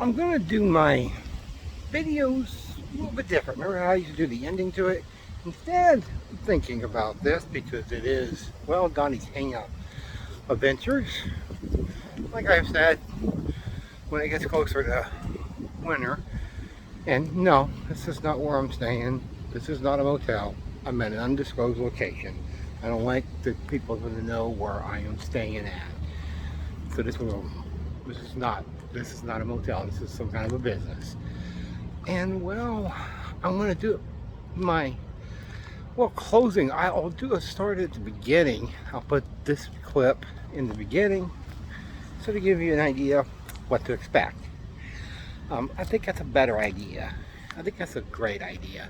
I'm going to do my videos a little bit different. Remember how I used to do the ending to it? Instead, I'm thinking about this because it is, well, Donnie's Hangout Adventures. Like I've said, when it gets closer to winter, and no, this is not where I'm staying. This is not a motel. I'm at an undisclosed location. I don't like the people to know where I am staying at. So this is not a motel. This is some kind of a business. And well, I'm gonna do my closing. I'll do a start at the beginning. I'll put this clip in the beginning so to give you an idea what to expect. I think that's a better idea. I think that's a great idea.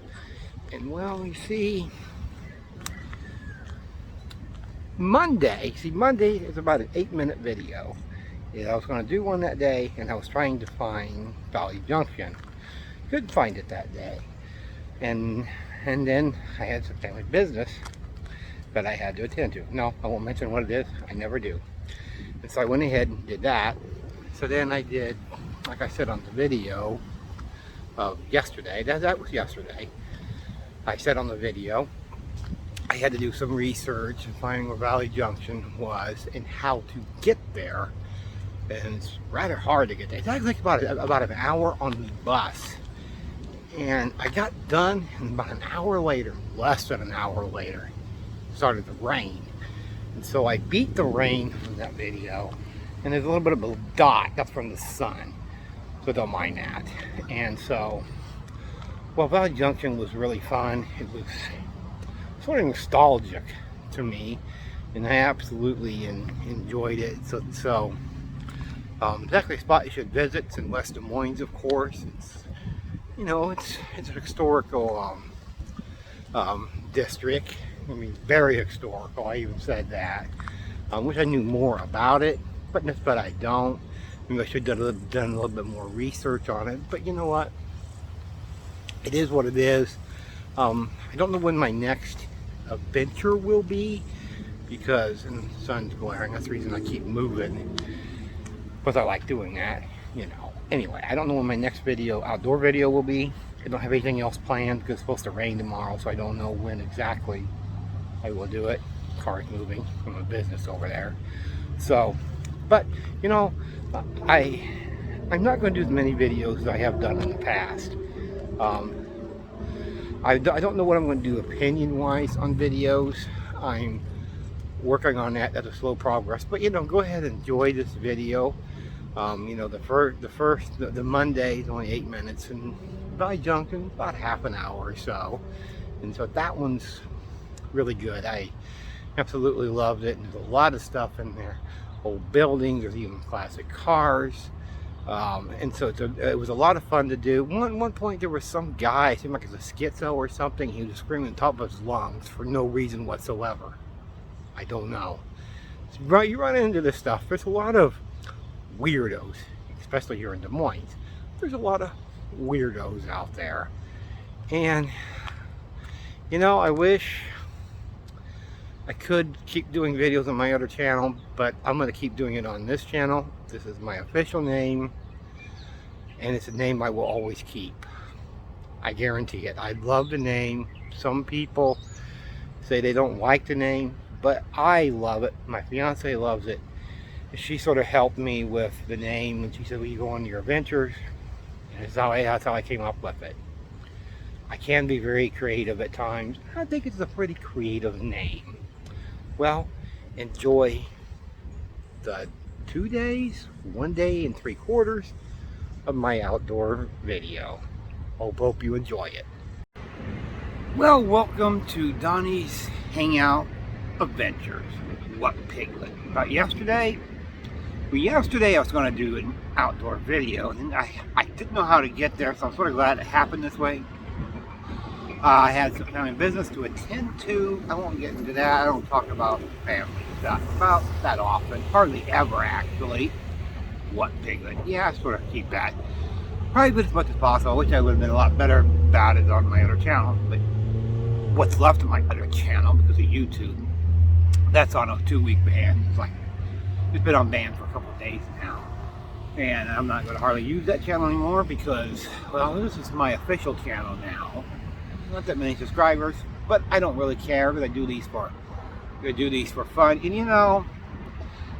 And well, you see, Monday is about an 8-minute video. Yeah, I was going to do one that day, and I was trying to find Valley Junction. Couldn't find it that day. And then I had some family business that I had to attend to. No, I won't mention what it is. I never do. And so I went ahead and did that. So then I did, like I said on the video of yesterday, that was yesterday. I said on the video, I had to do some research and finding where Valley Junction was and how to get there. And it's rather hard to get there. It's actually about an hour on the bus. And I got done, and about an hour later, less than an hour later, it started to rain. And so I beat the rain from that video, and there's a little bit of a dot. That's from the sun, so don't mind that. And so, well, Valley Junction was really fun. It was sort of nostalgic to me, and I absolutely enjoyed it. So it's actually a spot you should visit. It's in West Des Moines, of course. It's, you know, it's a historical district. I mean, very historical. I even said that. I wish I knew more about it, but I don't. Maybe I should have done a little bit more research on it. But you know what? It is what it is. I don't know when my next adventure will be, because and the sun's glaring. That's the reason I keep moving. Because I like doing that, you know. Anyway, I don't know when my next outdoor video will be. I don't have anything else planned because it's supposed to rain tomorrow, so I don't know when exactly I will do it. Car's moving from a business over there. So, but, you know, I'm not going to do as many videos as I have done in the past. I don't know what I'm going to do opinion-wise on videos. I'm working on that at a slow progress. But, you know, go ahead and enjoy this video. You know, the Monday is only 8 minutes, and Valley Junction about half an hour or so. And so that one's really good. I absolutely loved it. And there's a lot of stuff in there. Old buildings, there's even classic cars. And so it was a lot of fun to do. One point there was some guy, it seemed like it was a schizo or something. He was screaming on top of his lungs for no reason whatsoever. I don't know. You run into this stuff. There's a lot of weirdos, especially here in Des Moines. There's a lot of weirdos out there. And, you know, I wish I could keep doing videos on my other channel, but I'm going to keep doing it on this channel. This is my official name, and it's a name I will always keep. I guarantee it. I love the name. Some people say they don't like the name, but I love it. My fiance loves it. She sort of helped me with the name, and she said, "Will you go on your adventures?" And that's how I came up with it. I can be very creative at times. I think it's a pretty creative name. Well, enjoy the 2 days, 1 day and 3/4 of my outdoor video. Hope you enjoy it. Well, welcome to Donnie's Hangout Adventures. What piglet? About yesterday? Well, yesterday I was going to do an outdoor video, and I didn't know how to get there, so I'm sort of glad it happened this way. I had some family business to attend to. I won't get into that. I don't talk about family stuff about that often. Hardly ever, actually. What piglet? Yeah, I sort of keep that private as much as possible. I wish I would have been a lot better about it on my other channel. But what's left of my other channel, because of YouTube, that's on a 2-week ban. It's been on ban for a couple of days now. And I'm not going to hardly use that channel anymore because, well, this is my official channel now. Not that many subscribers, but I don't really care because I do these for fun. And you know,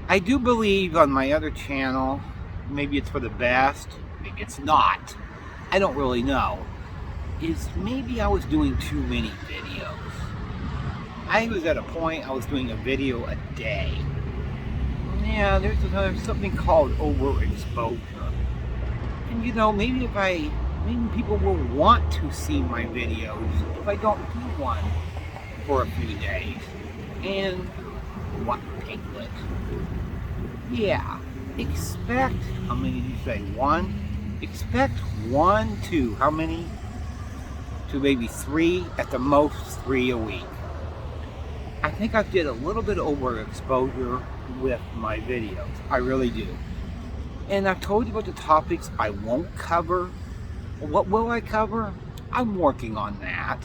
I do believe on my other channel, maybe it's for the best, maybe it's not. I don't really know. Is maybe I was doing too many videos. I was at a point I was doing a video a day. Yeah, there's something called overexposure. And you know, maybe people will want to see my videos if I don't do one for a few days. And what, Piglet? Yeah, expect, how many did you say? One? Expect 1, 2, how many? To maybe 3, at the most 3 a week. I think I did a little bit of overexposure with my videos. I really do. And I've told you about the topics I won't cover. What will I cover? I'm working on that.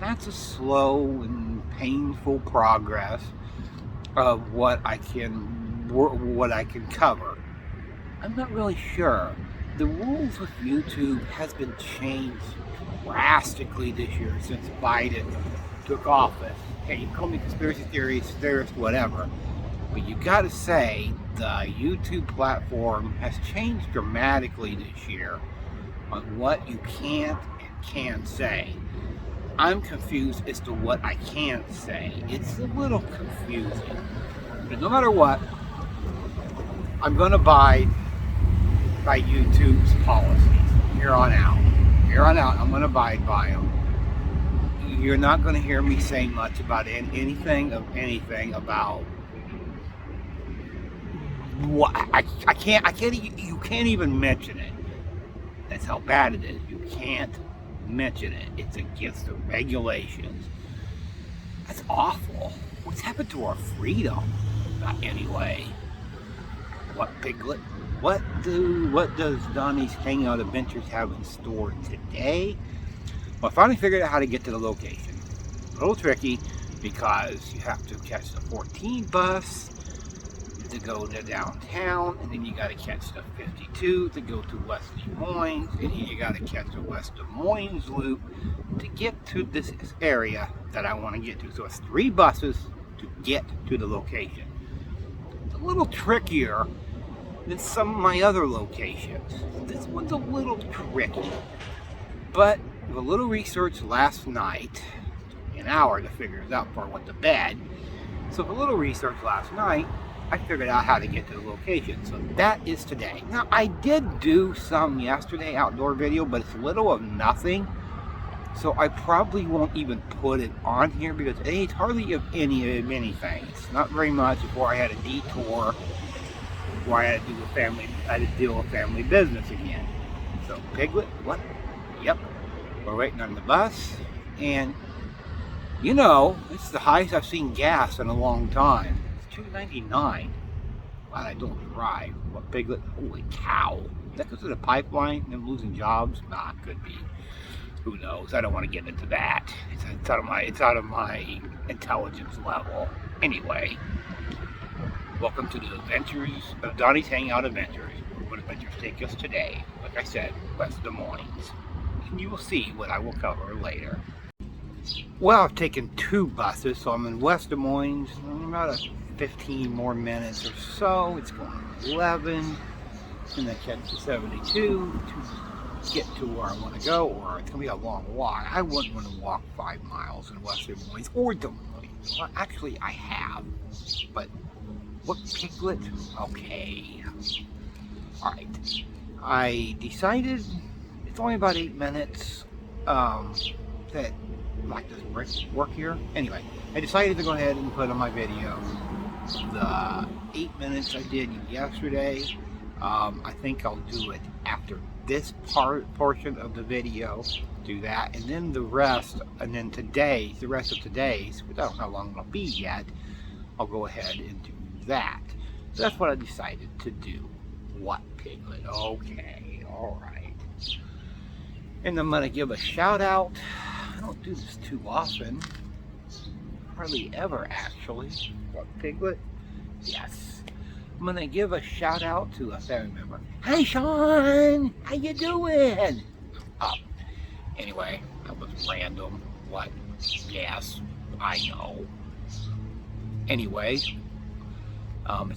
That's a slow and painful progress of what I can cover. I'm not really sure. The rules with YouTube has been changed drastically this year since Biden took office. Hey, you call me conspiracy theorist, whatever. But you gotta say, the YouTube platform has changed dramatically this year on what you can't and can say. I'm confused as to what I can say. It's a little confusing. But no matter what, I'm gonna abide by YouTube's policies here on out. Here on out, I'm gonna abide by them. You're not going to hear me say much about anything about what you can't even mention it. That's how bad it is. You can't mention it. It's against the regulations. That's awful. What's happened to our freedom? Anyway, what, Piglet? What does Donnie's Hangout Adventures have in store today? Well, I finally figured out how to get to the location. A little tricky because you have to catch the 14 bus to go to downtown, and then you got to catch the 52 to go to West Des Moines, and then you got to catch the West Des Moines loop to get to this area that I want to get to. So it's 3 buses to get to the location. It's a little trickier than some of my other locations. This one's a little tricky, but with a little research last night, took me an hour to figure it out before I went to bed. So with a little research last night, I figured out how to get to the location. So that is today. Now, I did do some yesterday outdoor video, but it's little of nothing. So I probably won't even put it on here because it's hardly of anything. It's not very much before I had a detour, where I had to deal with family business again. So Piglet, what? Yep. We're waiting on the bus, and you know, it's the highest I've seen gas in a long time. It's $2.99. Wow, I don't drive. What, Piglet? Holy cow. Is that because of the pipeline? Them losing jobs? Nah, could be. Who knows? I don't want to get into that. It's out of my intelligence level. Anyway, welcome to the adventures of Donnie's Hangout Adventures. What adventures take us today? Like I said, West Des Moines. And you will see what I will cover later. Well, I've taken 2 buses, so I'm in West Des Moines. About 15 more minutes or so. It's going 11, and then catch the 72 to get to where I want to go, or it's going to be a long walk. I wouldn't want to walk 5 miles in West Des Moines or Des Moines. Well, actually, I have, but what, Piglet? Okay. All right. I decided it's only about 8 minutes that like this work here. Anyway, I decided to go ahead and put on my video the 8 minutes I did yesterday. I think I'll do it after this portion of the video. Do that, and then the rest, and then the rest of today's, I don't know how long it'll be yet, I'll go ahead and do that. So that's what I decided to do. What, Piglet? Okay, alright. And I'm going to give a shout out. I don't do this too often. Hardly ever, actually. What, Piglet? Yes. I'm gonna give a shout out to a family member. Hey Sean, how you doing? Oh, anyway, that was random. What? Yes, I know. Anyway, it's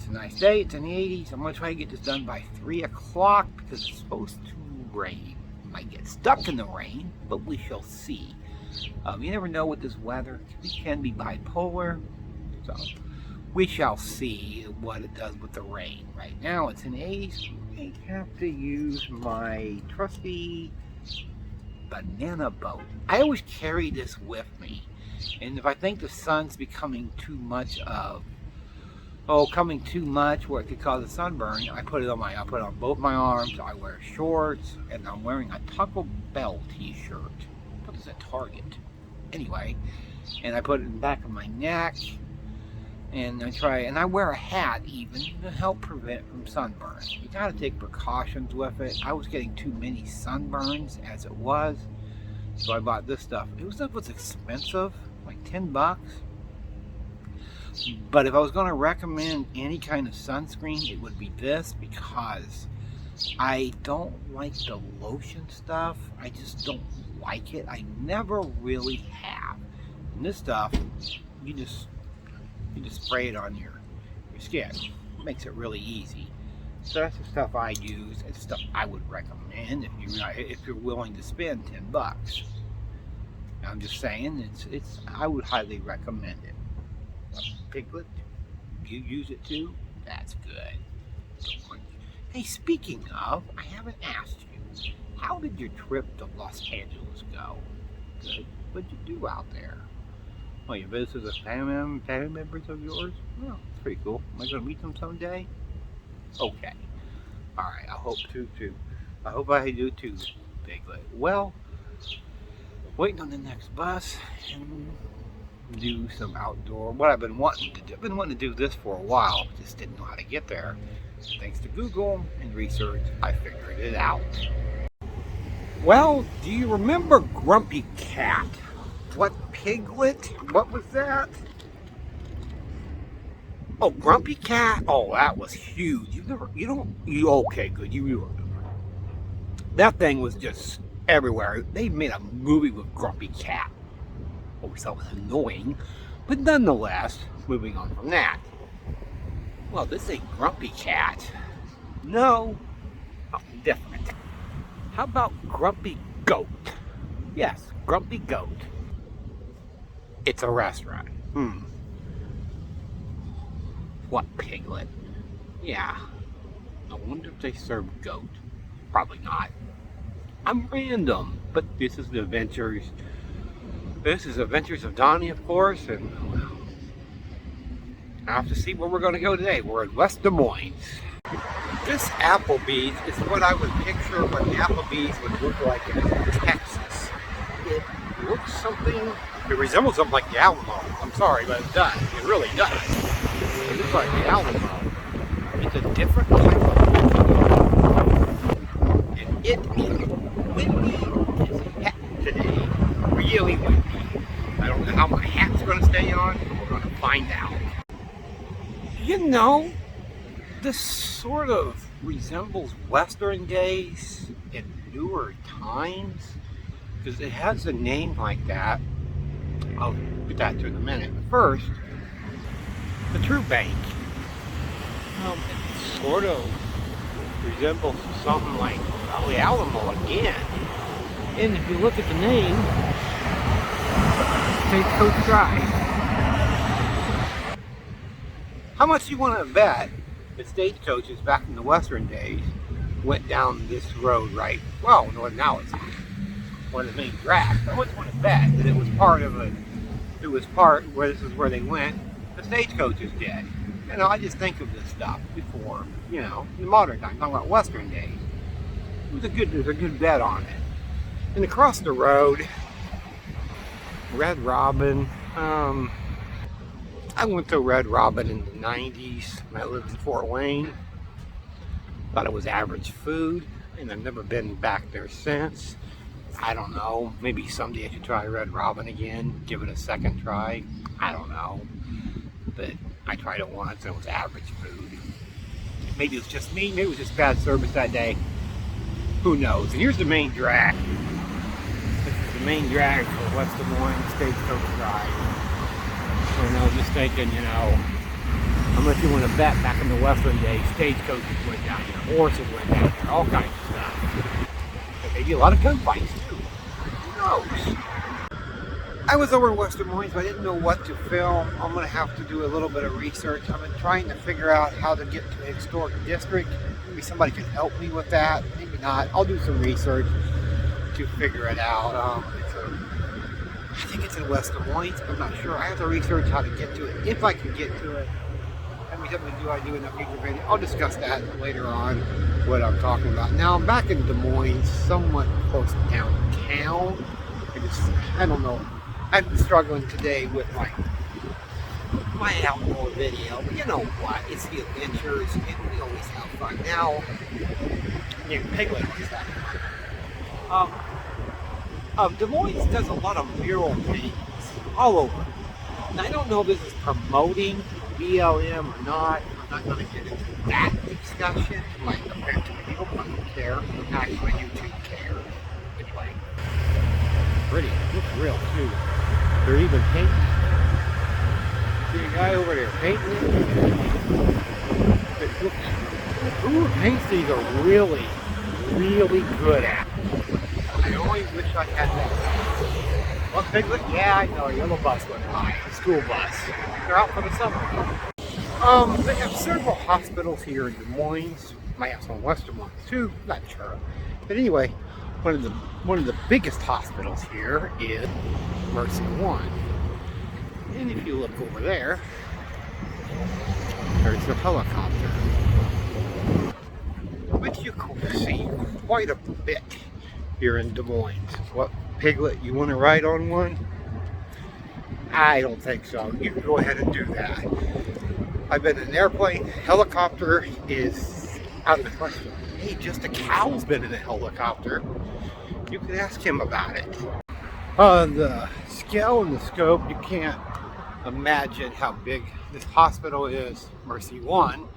a nice day. It's in the 80s. I'm gonna try to get this done by 3 o'clock because it's supposed to rain. Might get stuck in the rain, but we shall see. You never know with this weather. It can be bipolar, so we shall see what it does with the rain. Right now it's in the 80s. I have to use my trusty banana boat. I always carry this with me, and if I think the sun's becoming too much where it could cause a sunburn, I put it on both my arms. I wear shorts, and I'm wearing a Taco Bell t-shirt. What is that, Target? Anyway, and I put it in the back of my neck, and I wear a hat even to help prevent from sunburns. You gotta take precautions with it. I was getting too many sunburns as it was, so I bought this stuff. It was expensive, like 10 bucks. But if I was going to recommend any kind of sunscreen, it would be this, because I don't like the lotion stuff. I just don't like it. I never really have. And this stuff, you just spray it on your skin. It makes it really easy. So that's the stuff I use. It's stuff I would recommend if you're willing to spend 10 bucks. I'm just saying, I would highly recommend it. Piglet, you use it too? That's good. Hey, speaking of, I haven't asked you, how did your trip to Los Angeles go? Good. What'd you do out there? Oh, you visited the family members of yours? Well, that's pretty cool. Am I going to meet them someday? Okay. Alright, I hope to too. I hope I do too, Piglet. Well, waiting on the next bus and do some outdoor, what I've been wanting to do. I've been wanting to do this for a while, just didn't know how to get there. Thanks to Google and research, I figured it out. Well, do you remember Grumpy Cat? What, Piglet? What was that? Oh, Grumpy Cat? Oh, that was huge. Okay, good. You remember. That thing was just everywhere. They made a movie with Grumpy Cat. Always thought it was annoying, but nonetheless, moving on from that. Well, this ain't Grumpy Cat. No, something different. How about Grumpy Goat? Yes, Grumpy Goat. It's a restaurant. What, Piglet? Yeah. I wonder if they serve goat. Probably not. I'm random, but this is the Adventures. This is Adventures of Donnie, of course, and I have to see where we're going to go today. We're in West Des Moines. This Applebee's is what I would picture what Applebee's would look like in Texas. It looks something, it resembles something like the Alamo. I'm sorry, but it does. It really does. It looks like the Alamo. It's a different type of and it is windy as heck today. Really windy. I don't know how my hat's going to stay on, but we're going to find out. You know, this sort of resembles Western days in newer times, because it has a name like that. I'll get that to in a minute. But first, the True Bank. It sort of resembles something like the Alamo again. And if you look at the name, Stagecoach Drive. How much do you want to bet the stagecoaches back in the Western days went down this road, right? Well, now it's one of the main drags. I wouldn't want to bet that it was part of where this is where they went. The stagecoaches did. You know, I just think of this stuff before, you know, in modern times, talking about Western days. There's a good bet on it. And across the road, Red Robin. I went to Red Robin in the 90s when I lived in Fort Wayne. Thought it was average food, and I've never been back there since. I don't know. Maybe someday I should try Red Robin again, give it a second try. I don't know. But I tried it once and it was average food. Maybe it was just me, maybe it was just bad service that day. Who knows? And here's the main drag. This is the main drag for West Des Moines Stagecoach Drive. And I was just thinking, you know, how much you want to bet back in the Western days, stagecoaches went down here, horses went down here, all kinds of stuff. And maybe a lot of gunfights too. Who knows? I was over in West Des Moines, but I didn't know what to film. I'm going to have to do a little bit of research. I've been trying to figure out how to get to a historic district. Maybe somebody can help me with that. Maybe not. I'll do some research to figure it out. I think it's in West Des Moines. I'm not sure. I have to research how to get to it, if I can get to it. I mean, do I do in a future video? I'll discuss that later on, what I'm talking about. Now, I'm back in Des Moines, somewhat close to downtown. I don't know. I've been struggling today with my outdoor video, but you know what? It's the adventures, and we always have fun. Now, Piglet always have fun. Des Moines does a lot of mural paintings all over. And I don't know if this is promoting BLM or not. I'm not going to get into that discussion. Like, apparently people don't care. Actually, YouTube cares. Anyway, pretty. Looks real too. They're even painting. See a guy over there painting it. Who paints these are really, really good at. I always wish I had that. Well, Piglet? Yeah, I know. A yellow bus went by. A school bus. They're out for the summer. They have several hospitals here in Des Moines. Might have some in West Des Moines too. Not sure. But anyway, one of the biggest hospitals here is Mercy One. And if you look over there, there's the helicopter, which you can see quite a bit here in Des Moines. What, Piglet, you want to ride on one? I don't think so. You can go ahead and do that. I've been in an airplane. Helicopter is out of the question. Hey, just a cow's been in a helicopter. You can ask him about it. The scale and the scope, you can't imagine how big this hospital is, Mercy One.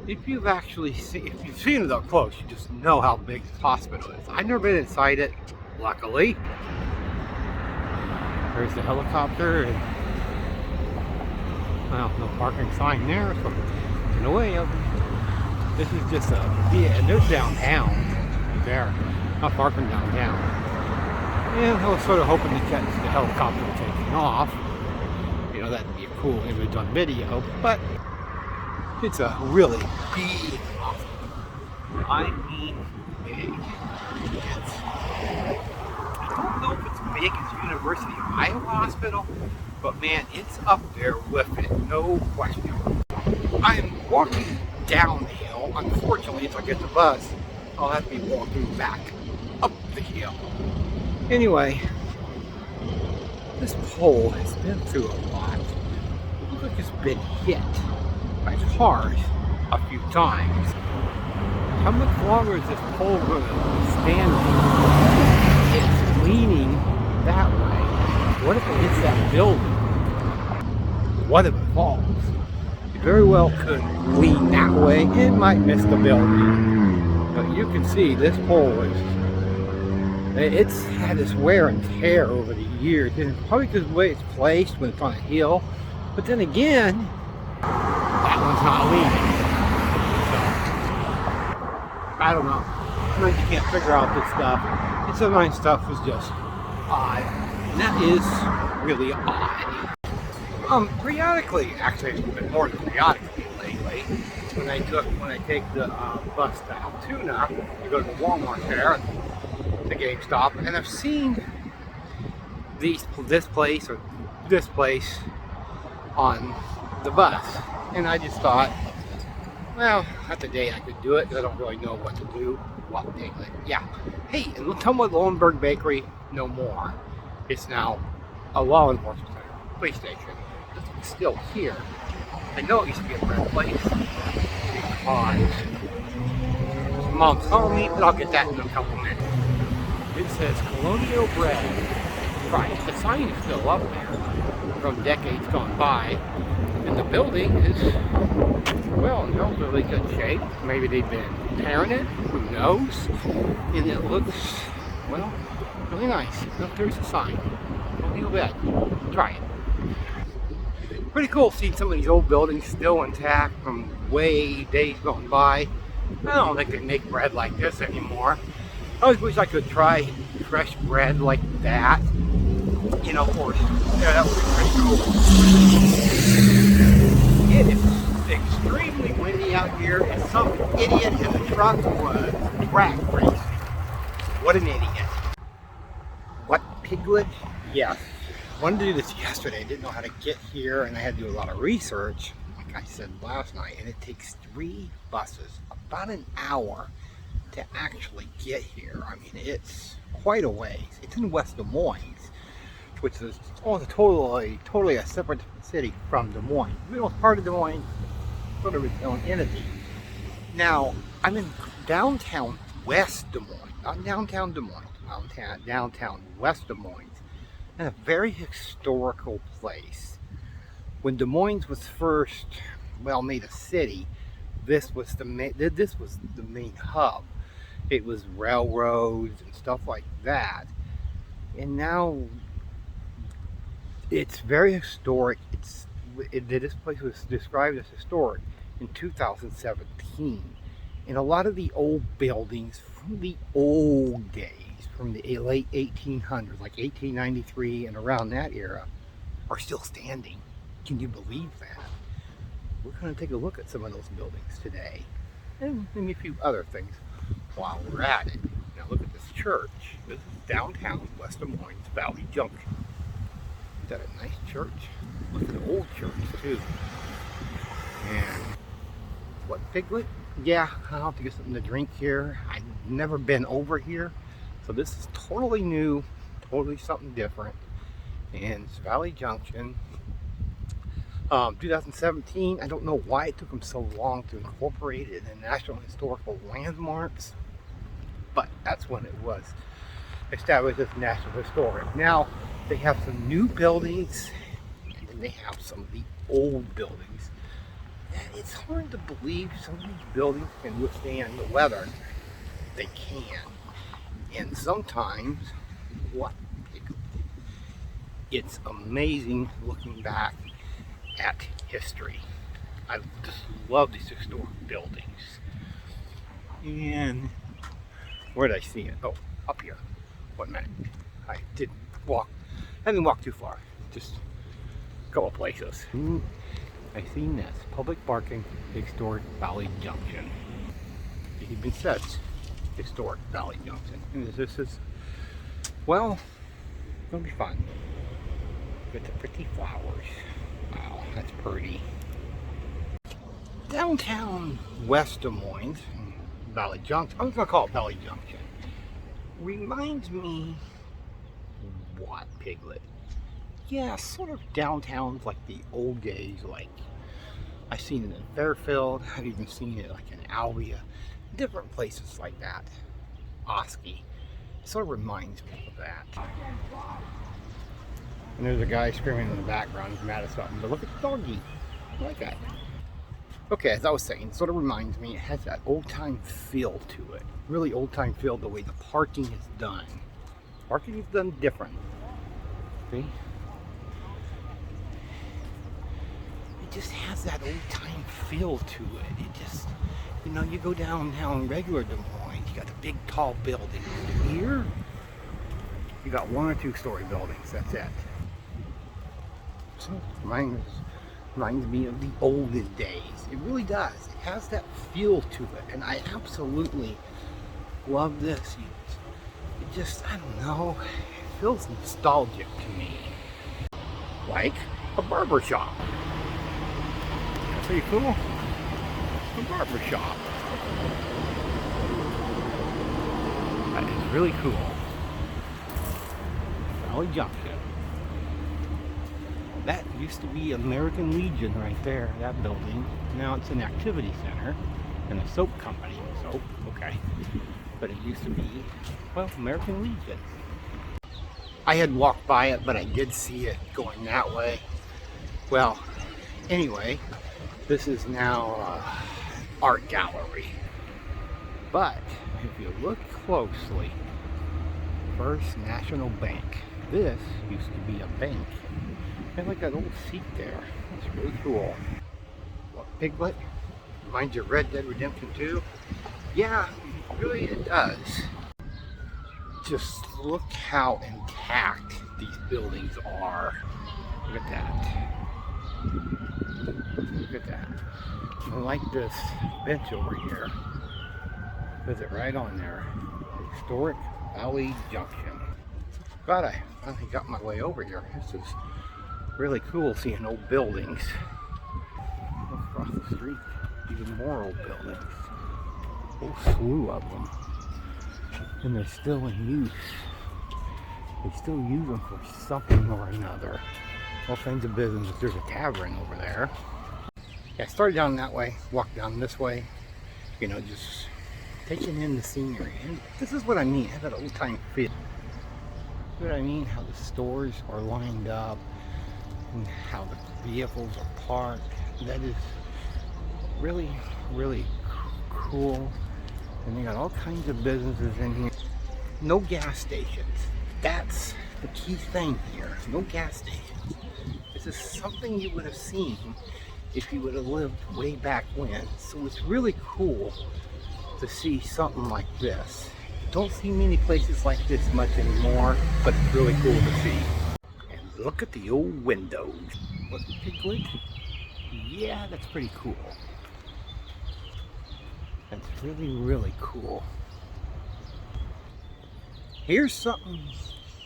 If you've seen it up close, you just know how big this hospital is. I've never been inside it, luckily. There's the helicopter, and well, no parking sign there, so in a way, this is just and there's downtown there, not far from downtown. And I was sort of hoping to catch the helicopter taking off. You know, that'd be a cool image on video, but it's a really big hospital. I mean, big. I don't know if it's big as University of Iowa Hospital, but man, it's up there with it, no question. I'm walking downhill. Unfortunately, if I get the bus, I'll have to be walking back up the hill. Anyway, this pole has been through a lot. It looks like it's been hit by cars a few times. How much longer is this pole going to stand? It's leaning that way. What if it hits that building? What if it falls? It very well could lean that way. It might miss the building. But you can see this pole it's had this wear and tear over the years. And probably because of the way it's placed when it's on a hill. But then again, that one's not leaning. So, I don't know. Sometimes you can't figure out this stuff. And sometimes stuff is just odd. And that is really odd. Periodically, actually it's been more than periodically lately, when I take the bus to Altoona, you go to the Walmart there, the GameStop, and I've seen this place on the bus, and I just thought, well, not the day I could do it, because I don't really know what to do. Yeah. Hey, and tell me what Lauenberg Bakery no more. It's now a law enforcement center, police station. It's still here. I know it used to be a bread place because Mom's calling me, but I'll get that in a couple minutes. It says Colonial Bread. Right, the sign is still up there from decades gone by, and the building is well, in relatively good shape. Maybe they've been tearing it, who knows? And it looks, well, really nice. Look, there's a sign. Don't feel bad. Try it. Pretty cool seeing some of these old buildings still intact from way days gone by. I don't think they make bread like this anymore. I always wish I could try fresh bread like that. You know, of course, yeah, that would be pretty cool. It is extremely windy out here, and some idiot in the truck was drag racing. What an idiot. What, Piglet? Yes. I wanted to do this yesterday. I didn't know how to get here, and I had to do a lot of research, like I said last night, and it takes 3 buses, about an hour to actually get here. I mean, it's quite a ways. It's in West Des Moines, which is almost totally a separate city from Des Moines. The middle part of Des Moines, sort of its own entity. Now, I'm in downtown West Des Moines, not downtown Des Moines, downtown West Des Moines, and a very historical place. When Des Moines was first, well, made a city, this was the main hub. It was railroads and stuff like that, and now it's very historic. This place was described as historic in 2017, and a lot of the old buildings from the old days, from the late 1800s, like 1893 and around that era, are still standing. Can you believe that? We're going to take a look at some of those buildings today, and maybe a few other things while we're at it. Now look at this church. This is downtown West Des Moines, Valley Junction. Is that a nice church? Look at the old church too. And what, Piglet? Yeah, I'll have to get something to drink here. I've never been over here, so this is totally new, totally something different. And it's Valley Junction. 2017, I don't know why it took them so long to incorporate it in National Historical Landmarks, but that's when it was established as National Historic. Now they have some new buildings, and then they have some of the old buildings. And it's hard to believe some of these buildings can withstand the weather. They can. And sometimes, what? It's amazing looking back at history. I just love these historic buildings. And where did I see it? Oh, up here. 1 minute. I didn't walk. I didn't walk too far. Just a couple places. I seen this. Public parking, historic Valley Junction. It even says historic Valley Junction. And this is, well, it'll be fun. With the pretty flowers. Wow, that's pretty. Downtown West Des Moines, Valley Junction, I'm gonna call it Valley Junction, reminds me, what, Piglet? Yeah, sort of downtowns like the old days, like I've seen it in Fairfield, I've even seen it like in Albia, different places like that. Oski, it sort of reminds me of that. And there's a guy screaming in the background, he's mad at something, but look at the doggy. I like that. Okay, as I was saying, it sort of reminds me, it has that old-time feel to it. Really old-time feel, the way the parking is done. Parking is done different. See? It just has that old-time feel to it. It just, you know, you go downtown regular Des Moines, you got the big tall buildings. Here, you got 1 or 2 story buildings, that's it. So, reminds me of the olden days. It really does. It has that feel to it, and I absolutely love this. It just, I don't know, it feels nostalgic to me. Like a barber shop. That's pretty cool. A barber shop. That is really cool. Valley Junction. That used to be American Legion right there, that building. Now it's an activity center and a soap company. Soap, okay. But it used to be, well, American Legion. I had walked by it, but I did see it going that way. Well, anyway, This is now art gallery. But if you look closely, First National Bank. This used to be a bank. And like that old seat there. That's really cool. What, Piglet? Reminds you of Red Dead Redemption 2? Yeah, really it does. Just look how intact these buildings are. Look at that. Look at that. I like this bench over here. Is it right on there? Historic Valley Junction. Glad I finally got my way over here. This is really cool seeing old buildings. Look across the street, even more old buildings. A whole slew of them. And they're still in use. They still use them for something or another. All kinds of business. There's a tavern over there. Yeah, I started down that way, walked down this way. You know, just taking in the scenery. And this is what I mean. I have that old time feel. See what I mean? How the stores are lined up and how the vehicles are parked. That is really, really cool. And they got all kinds of businesses in here. No gas stations. That's the key thing here. No gas stations. This is something you would have seen if you would have lived way back when. So it's really cool to see something like this. Don't see many places like this much anymore, but it's really cool to see. And look at the old windows. What, Piglet? Yeah, that's pretty cool. That's really, really cool. Here's something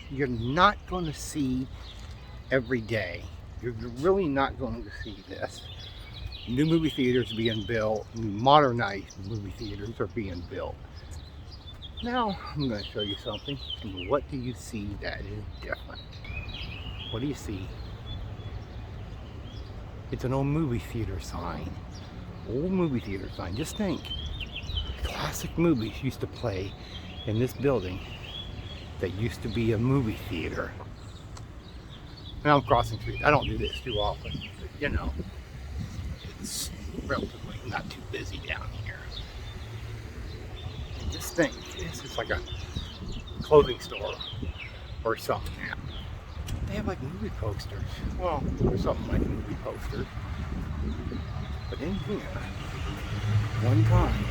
you're not going to see every day. You're really not going to see this. New movie theaters being built, new modernized movie theaters are being built. Now, I'm going to show you something. And what do you see that is different? What do you see? It's an old movie theater sign. Old movie theater sign. Just think. Classic movies used to play in this building that used to be a movie theater. Now I'm crossing streets. I don't do this too often, but you know, it's relatively not too busy down here. And just think, this is like a clothing store or something. They have like movie posters. Well, there's something like movie posters. But in here, one time,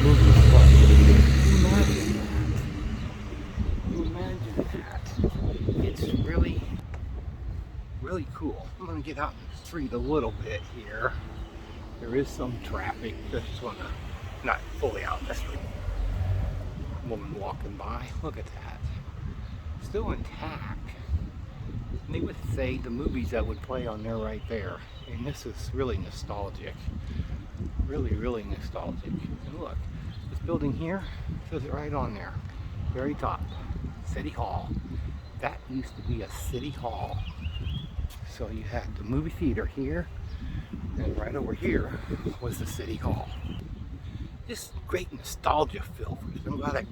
movies play. Imagine that. Imagine that. It's really, really cool. I'm going to get out in the street a little bit here. There is some traffic. Just want to, not fully out in the street. Woman walking by. Look at that. Still intact. And they would say the movies that would play on there right there. And this is really nostalgic. Really, really nostalgic. And look, this building here says it right on there. Very top. City Hall. That used to be a city hall. So you had the movie theater here, and right over here was the city hall. Just great nostalgia feel for this. I'm glad I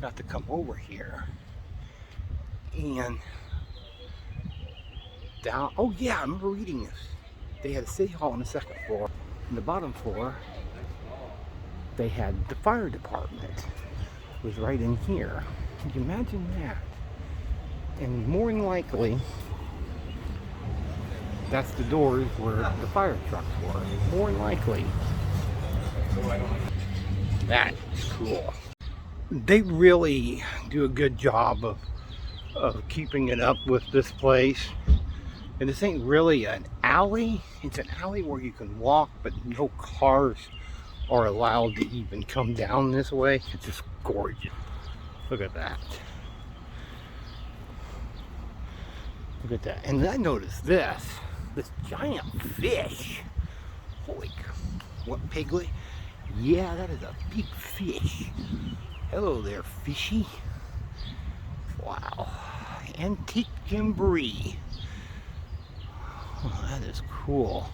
got to come over here. And down, oh yeah, I remember reading this. They had a city hall on the second floor. On the bottom floor, they had the fire department. It was right in here. Can you imagine that? And more than likely, that's the doors where the fire trucks were. More than likely. That is cool. They really do a good job of keeping it up with this place. And this ain't really an alley. It's an alley where you can walk, but no cars are allowed to even come down this way. It's just gorgeous. Look at that. Look at that. And I noticed this giant fish. Holy, what, Piglet? Yeah, that is a big fish. Hello there, fishy. Wow. Antique jamboree. Oh, that is cool.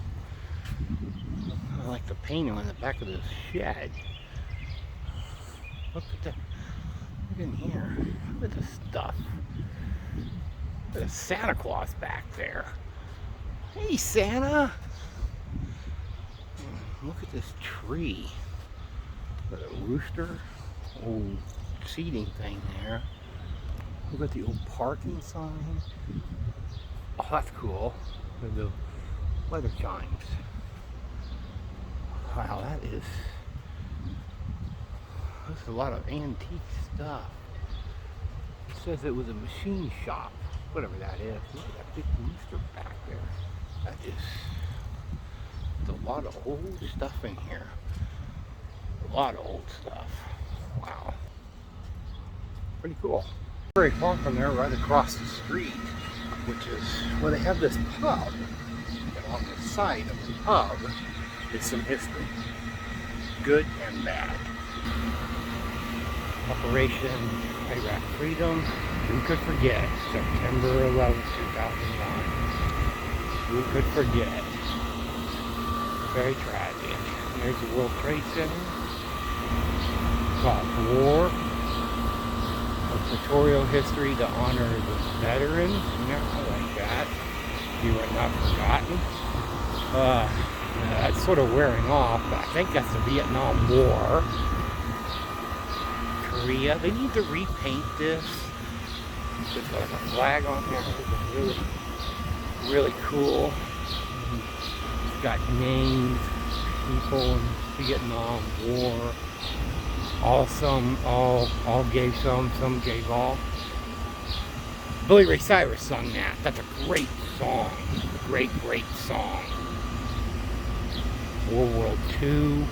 I like the painting on the back of this shed. Look at that. Look in here. Look at this stuff. There's Santa Claus back there. Hey, Santa. Look at this tree. Got a rooster. Old seating thing there. Look at the old parking sign. Oh, that's cool. With the weather chimes. Wow, that's a lot of antique stuff. It says it was a machine shop, whatever that is. Look at that big rooster back there. That is, there's a lot of old stuff in here. A lot of old stuff. Wow. Pretty cool. Very far from there, right across the street, which is where they have this pub. And on the side of the pub is some history. Good and bad. Operation Iraq Freedom. Who could forget September 11, 2001? Who could forget? Very tragic. And there's the World Trade Center. Fought the war. A pictorial history to honor the veterans. Yeah, I like that. You are not forgotten. That's sort of wearing off, but I think that's the Vietnam War. Korea, they need to repaint this. There's like a flag on here. It's really, really cool. It's got names, people in the Vietnam War. All gave some gave all. Billy Ray Cyrus sung that. That's a great song. Great song. World War II.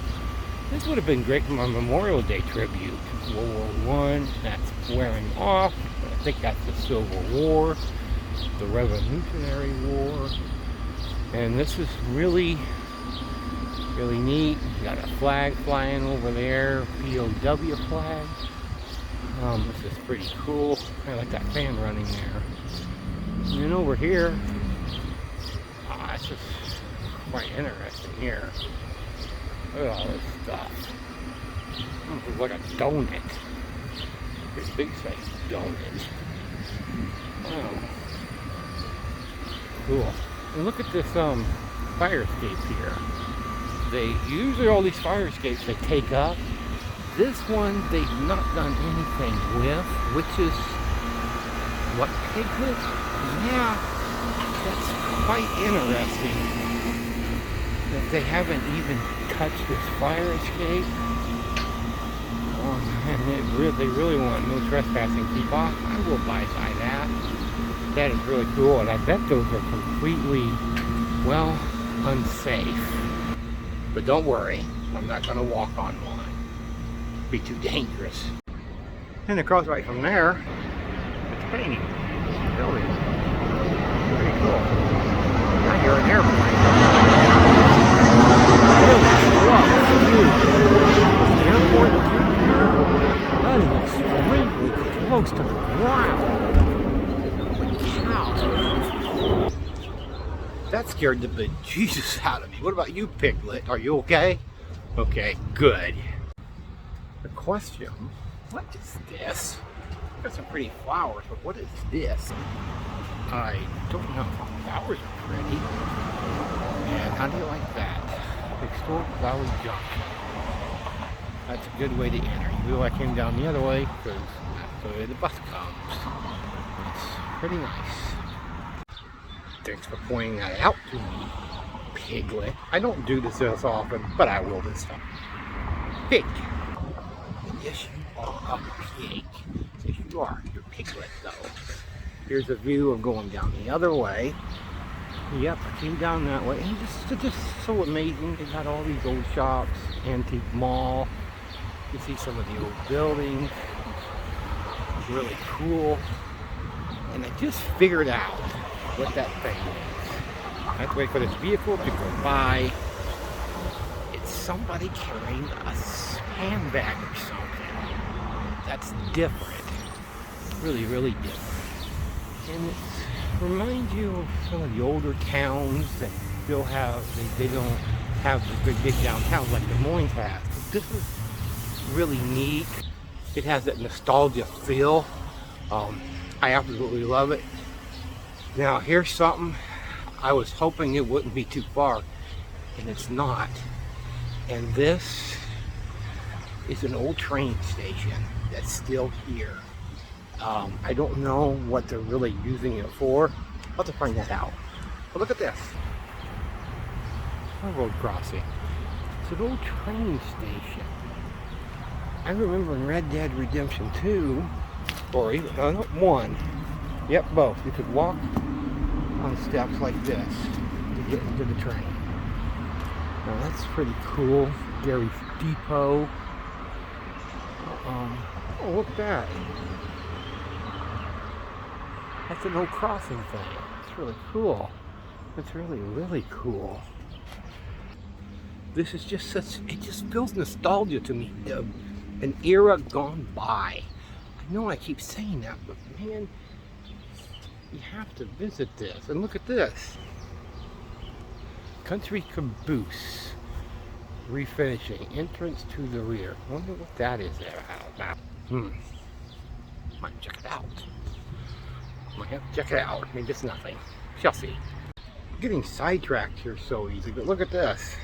This would have been great for my Memorial Day tribute. World War I, that's wearing off. I think that's the Civil War, the Revolutionary War. And this is really, really neat. You got a flag flying over there, POW flag. This is pretty cool. I like that fan running there. And then over here, it's just quite interesting here. Look at all this stuff. It's like a donut. Pretty big size donut. Wow. Cool. And look at this fire escape here. They usually all these fire escapes they take up. This one they've not done anything with, which is what, piglet? Yeah, that's quite interesting. That they haven't even touched this fire escape. And they really want no trespassing keep off. I will abide by that. That is really cool, and I bet those are completely, well, unsafe. But don't worry, I'm not going to walk on one. It'd be too dangerous. And across right from there, it's a painting. Building. Pretty cool. Now you're an airplane. That is extremely close to the ground. Holy cow. That scared the bejesus out of me. What about you, Piglet? Are you okay? Okay, good. The question, what is this? Got some pretty flowers, but what is this? I don't know. Flowers are pretty. And how do you like that? Historic Valley Junction. That's a good way to enter. You know, I came down the other way because that's the way the bus comes. It's pretty nice. Thanks for pointing that out to me, Piglet. I don't do this as often, but I will this time. Pig. Yes, you are a pig. Yes, you are. You're Piglet, though. Here's a view of going down the other way. Yep, I came down that way. And it's just so amazing. They got all these old shops, antique mall. You see some of the old buildings. It's really cool. And I just figured out what that thing is. I have to wait for this vehicle to go by. It's somebody carrying a handbag or something. That's different. Really, really different. And it reminds you of some of the older towns that still have, they don't have the big downtowns like Des Moines has. But this is really neat. It has that nostalgia feel. I absolutely love it. Now here's something I was hoping it wouldn't be too far, and it's not. And this is an old train station that's still here. I don't know what they're really using it for. I'll have to find that out. But look at this. Railroad crossing. It's an old train station. I remember in Red Dead Redemption 2, or even 1, yep, both. You could walk on steps like this to get into the train. Now that's pretty cool. Gary's Depot. Oh, look at that. That's an old crossing thing. It's really cool. It's really, really cool. This is just such, it just feels nostalgia to me. An era gone by. I know I keep saying that, but man, you have to visit this. And look at this. Country Caboose. Refinishing. Entrance to the rear. I wonder what that is there about. Might check it out. Might have to check it out. Maybe it's nothing. Shall see. Getting sidetracked here so easy, but look at this.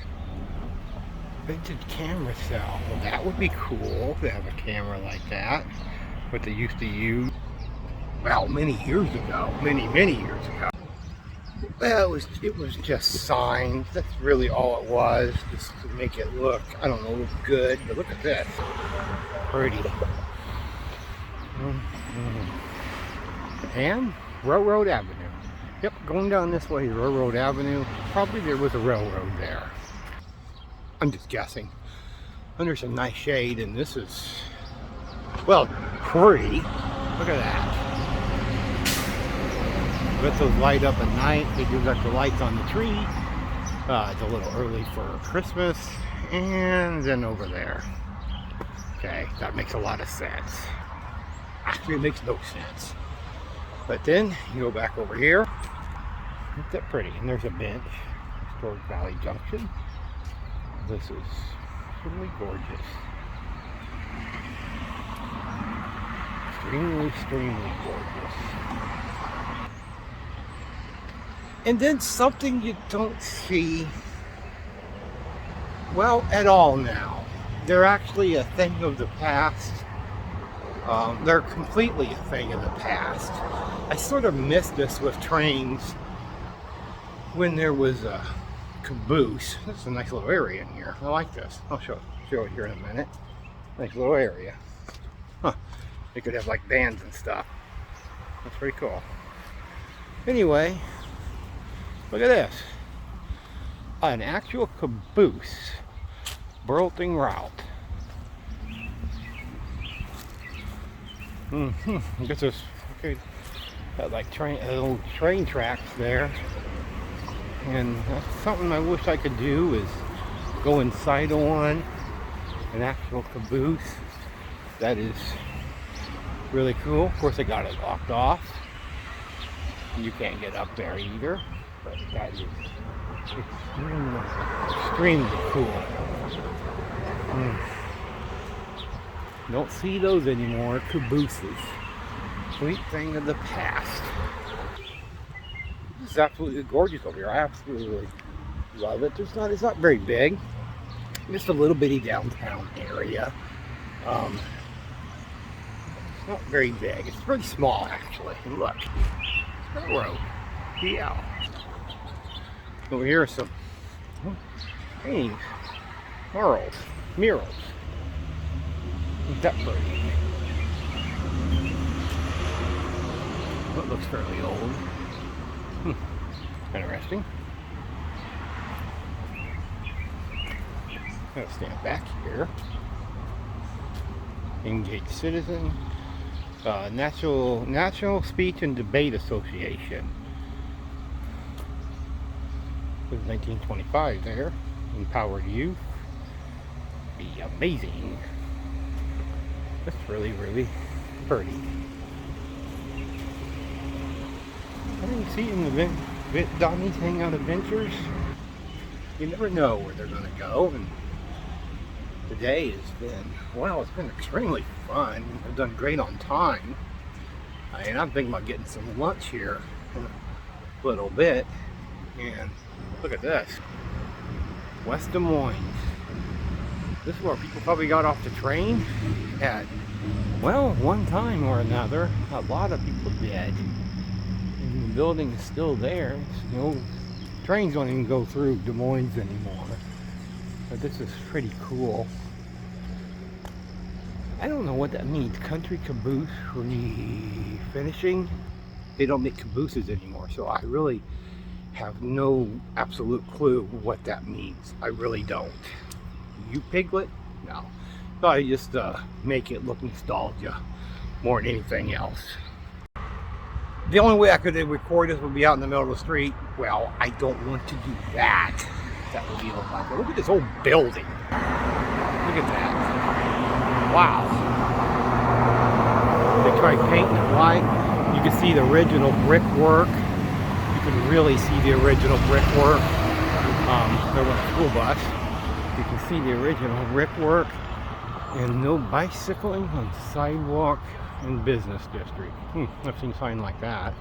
Vintage camera cell. Well, that would be cool to have a camera like that. What they used to use, well, many years ago. Many years ago. Well, it was just signs. That's really all it was. Just to make it look, I don't know, look good. But look at this. Pretty. And Railroad Avenue. Yep, going down this way is Railroad Avenue. Probably there was a railroad there. I'm just guessing. Under some nice shade, and this is, well, pretty. Look at that. Let those light up at night. They do got the lights on the tree. It's a little early for Christmas. And then over there. Okay, that makes a lot of sense. Actually, it makes no sense. But then you go back over here. Isn't that pretty? And there's a bench. Historic Valley Junction. This is really gorgeous. Extremely gorgeous. And then something you don't see, well, at all now. They're actually a thing of the past. They're completely a thing of the past. I sort of missed this with trains when there was a caboose. This is a nice little area in here. I like this. I'll show it here in a minute. Nice little area. Huh. They could have like bands and stuff. That's pretty cool. Anyway, look at this. An actual caboose. Burlington route. I guess there's like old train tracks there. And that's something I wish I could do, is go inside on an actual caboose. That is really cool. Of course, they got it locked off. You can't get up there either, but that is extremely cool. Don't see those anymore, cabooses. Sweet thing of the past. It's absolutely gorgeous over here. I absolutely love it. It's not very big. Just a little bitty downtown area. It's not very big. It's pretty small actually. And look, railroad. Yeah. Over here are some paintings, murals. Isn't that pretty? That looks fairly old. Interesting. I'll stand back here. Engaged Citizen. National Speech and Debate Association. It was 1925 there. Empowered youth. Be amazing. That's really pretty. I didn't see in the Donnie's Hangout Adventures. You never know where they're going to go, and today has been, well, it's been extremely fun. I've done great on time. And I'm thinking about getting some lunch here in a little bit. And look at this. West Des Moines. This is where people probably got off the train at, well, one time or another. A lot of people did. And the building is still there. You know, trains don't even go through Des Moines anymore. But this is pretty cool. I don't know what that means. Country caboose refinishing. They don't make cabooses anymore, so I really have no absolute clue what that means. I really don't. You, Piglet? No. So I just make it look nostalgia more than anything else. The only way I could record this would be out in the middle of the street. Well, I don't want to do that. That would be look like it. Look at this old building. Look at that. Wow. They tried painting it white. You can see the original brickwork. You can really see the original brickwork. There was a school bus. You can see the original brickwork. And no bicycling on sidewalk in business district. I've seen a sign like that.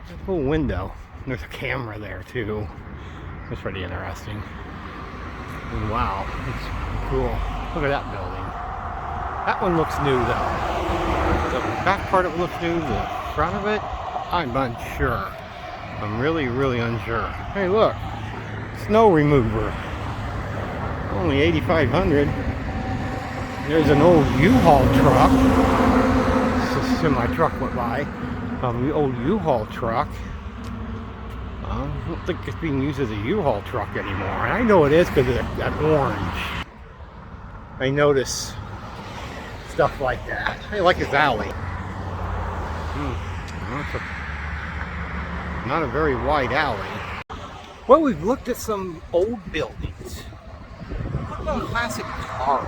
There's a cool window. There's a camera there too. That's pretty interesting. And wow, it's cool. Look at that building. That one looks new though. The back part of it looks new. The front of it, I'm unsure. I'm really, really unsure. Hey, look, snow remover. Only $8,500. There's an old U-Haul truck. A semi-truck went by. The old U-Haul truck. I don't think it's being used as a U-Haul truck anymore. And I know it is because of that orange. I notice stuff like that. I like his alley. Not a very wide alley. Well, we've looked at some old buildings. What about a classic car?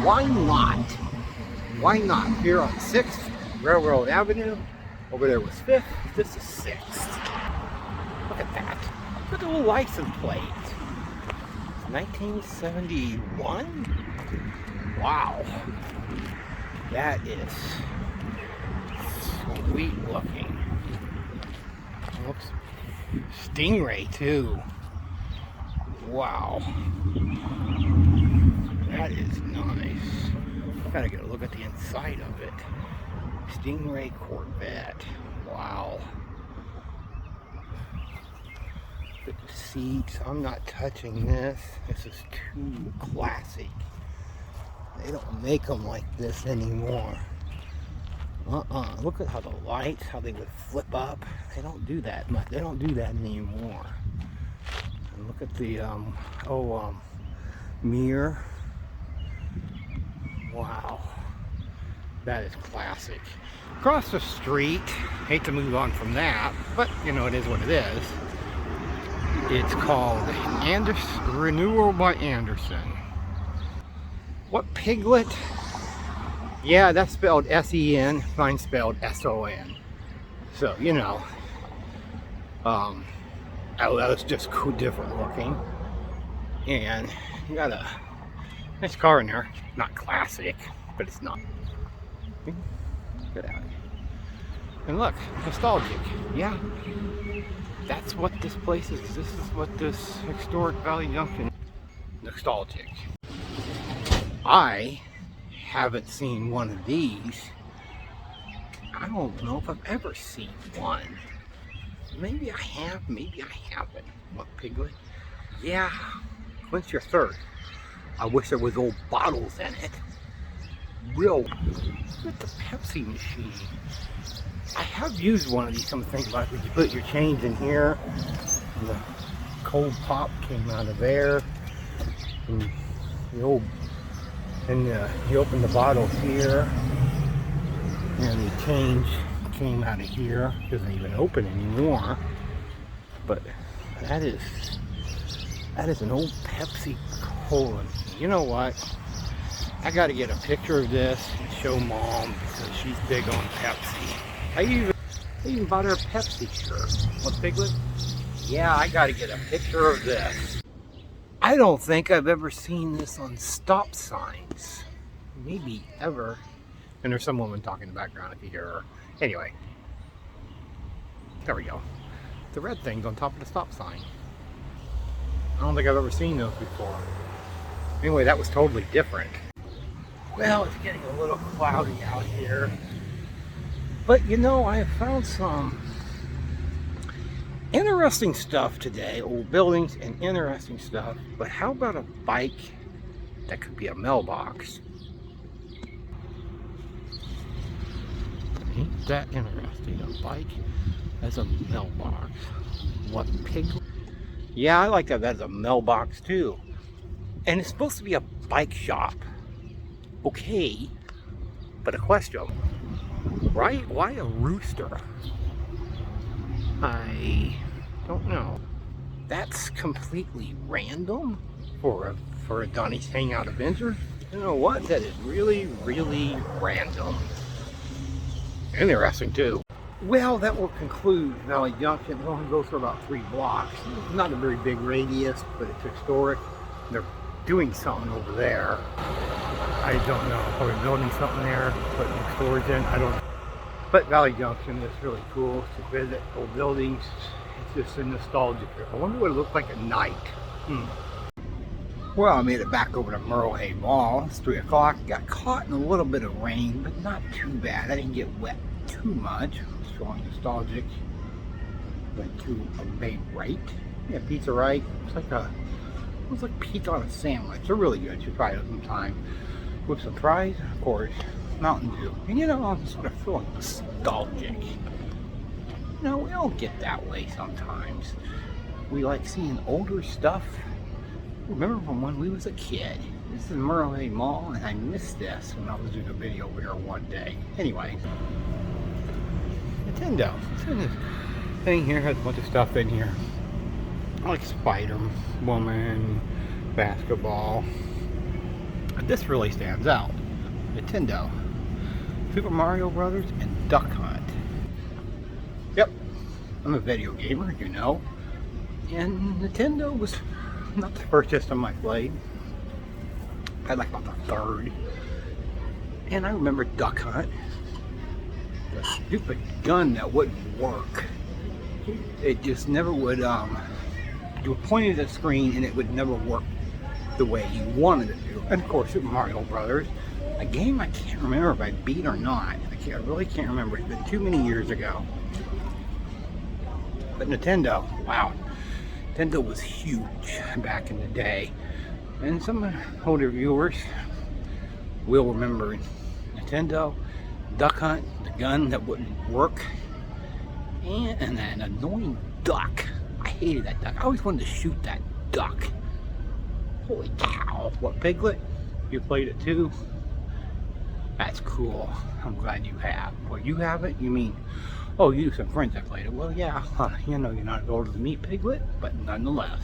Why not? Why not? Here on 6th, Railroad Avenue. Over there was 5th. This is 6th. Look at that. Look at the little license plate. 1971? Wow. That is sweet looking. Looks Stingray too. Wow. That is nice. Gotta get a look at the inside of it. Stingray Corvette. Wow. Look at the seats. I'm not touching this. This is too classic. They don't make them like this anymore. Look at how the lights, how they would flip up. They don't do that much. They don't do that anymore. And look at the mirror. Wow. That is classic. Across the street, hate to move on from that, but you know, it is what it is. It's called Renewal by Anderson. What, Piglet? Yeah, that's spelled S-E-N. Mine's spelled S-O-N. So, you know. That was just cool, different looking. And you got a nice car in there. Not classic, but it's not. Get out. And look, nostalgic. Yeah. That's what this place is. This is what this historic Valley Junction is. Nostalgic. I haven't seen one of these. I don't know if I've ever seen one. Maybe I have, maybe I haven't. What, Piglet? Yeah. Quench your thirst. I wish there was old bottles in it. Real. Look at the Pepsi machine. I have used one of these. Come to think about it. You put your change in here, and the cold pop came out of there. And the old, and you open the bottle here, and the change came out of here. Doesn't even open anymore. But that is an old Pepsi Cola. You know what? I got to get a picture of this and show Mom because she's big on Pepsi. I even bought her a Pepsi shirt. What, Piglet? Yeah, I got to get a picture of this. I don't think I've ever seen this on stop signs. Maybe ever. And there's some woman talking in the background if you hear her. Anyway. There we go. The red things on top of the stop sign. I don't think I've ever seen those before. Anyway, that was totally different. Well, it's getting a little cloudy out here. But you know, I have found some interesting stuff today. Old buildings and interesting stuff. But how about a bike that could be a mailbox? Ain't that interesting? A bike as a mailbox. What pig? Yeah, I like that as a mailbox too. And it's supposed to be a bike shop. Okay, but a question. Right? Why a rooster? I don't know. That's completely random for a Donnie's Hangout Adventure. You know what? That is really, really random. Interesting too. Well, that will conclude Valley Junction. It only goes for about 3 blocks. It's not a very big radius, but it's historic. They're doing something over there. I don't know. Probably building something there, putting storage in. I don't know. But Valley Junction is really cool to visit. Old buildings. It's just a nostalgic. I wonder what it looked like at night. Well, I made it back over to Moines Mall. It's 3 o'clock. Got caught in a little bit of rain, but not too bad. I didn't get wet too much. I was feeling nostalgic. Went to a Bay Right. Yeah, Pizza Right. It's like pizza on a sandwich. They're really good. You should try it sometime. With some fries, of course, Mountain Dew. And you know, I'm sort of feeling nostalgic. No, we don't get that way sometimes. We like seeing older stuff. Remember from when we was a kid. This is Moines Mall, and I missed this when I was doing a video over here one day. Anyway, Nintendo. This thing here has a bunch of stuff in here. Like Spider-Woman, basketball. But this really stands out. Nintendo, Super Mario Brothers, and Duck Hunt. Yep, I'm a video gamer, you know. And Nintendo was not the first system I played. I had like about the 3rd. And I remember Duck Hunt. The stupid gun that wouldn't work. It just never would, you would point at the screen and it would never work the way you wanted it to. And of course, Super Mario Brothers, a game I can't remember if I beat or not. I really can't remember. It's been too many years ago. But Nintendo, wow. Nintendo was huge back in the day. And some older viewers will remember Nintendo, Duck Hunt, the gun that wouldn't work, and an annoying duck. I hated that duck. I always wanted to shoot that duck. Holy cow. What, Piglet? You played it too? That's cool. I'm glad you have. Well, you haven't? You mean, oh, you some friends that played it. Well, yeah, you know you're not as old as me, Piglet, but nonetheless.